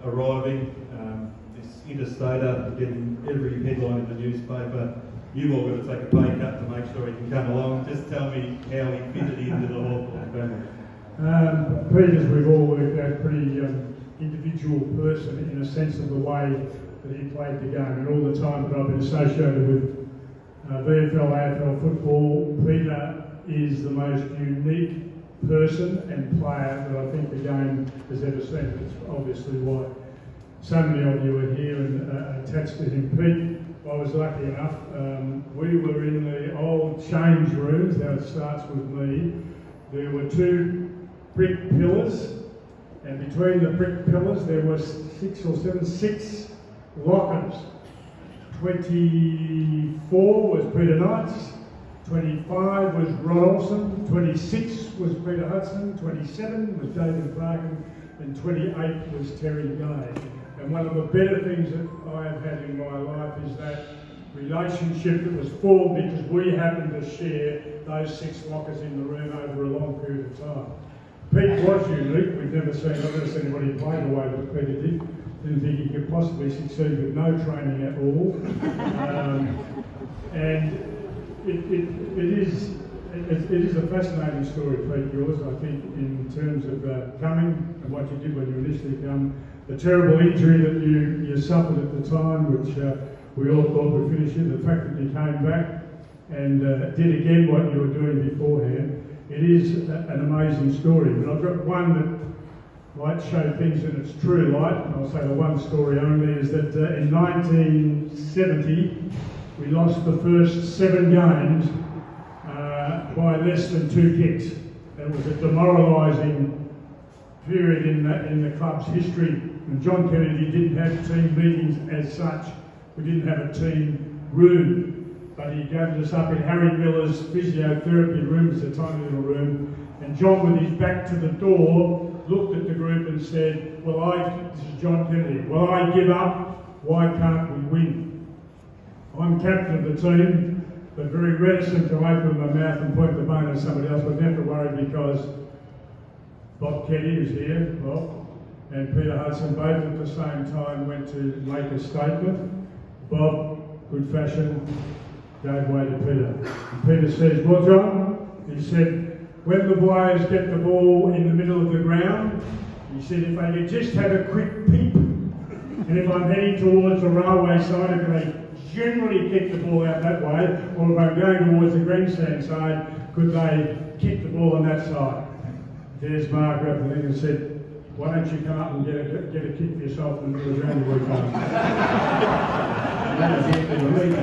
arriving, this interstater getting every headline in the newspaper. You've all got to take a pay cut to make sure he can come along. Just tell me how he fitted into the Hawthorn family. Peter's, we've all worked out, pretty individual person in a sense of the way that he played the game. And all the time that I've been associated with VFL, AFL football, Peter is the most unique person and player that I think the game has ever seen. It's obviously why so many of you are here and attached to him. Pete, I was lucky enough. We were in the old change rooms. Now it starts with me. There were two brick pillars, and between the brick pillars there was six lockers. 24 was Peter Knight's, 25 was Rod Olsen, 26 was Peter Hudson, 27 was David Parkin, and 28 was Terry Gay. And one of the better things that I have had in my life is that relationship that was formed because we happened to share those 6 lockers in the room over a long period of time. Pete was unique. I've never seen anybody play the way that Peter did. Didn't think he could possibly succeed with no training at all. And it is a fascinating story, Pete, yours, I think, in terms of coming and what you did when you initially come. The terrible injury that you suffered at the time, which we all thought would finish you, the fact that you came back and did again what you were doing beforehand. It is an amazing story, but I've got one that might show things in its true light. I'll say the one story only is that in 1970 we lost the first 7 games by less than 2 kicks. It was a demoralising period in the club's history. And John Kennedy didn't have team meetings as such. We didn't have a team room. But he gathered us up in Harry Miller's physiotherapy room. It's a tiny little room. And John, with his back to the door, looked at the group and said, this is John Kennedy, well, I give up, why can't we win? I'm captain of the team, but very reticent to open my mouth and point the bone at somebody else, but never worried because Bob Kenny, who's here, Bob, and Peter Hudson both at the same time went to make a statement. Bob, good fashion, gave way to Peter. And Peter says, well, John, he said, when the players get the ball in the middle of the ground, he said, if they could just have a quick peep, and if I'm heading towards the railway side, if they generally kick the ball out that way, or if I'm going towards the grandstand side, could they kick the ball on that side? There's Mark up the thing and said, why don't you come up and get a kick for yourself and do a round the week? And that was the end of the league.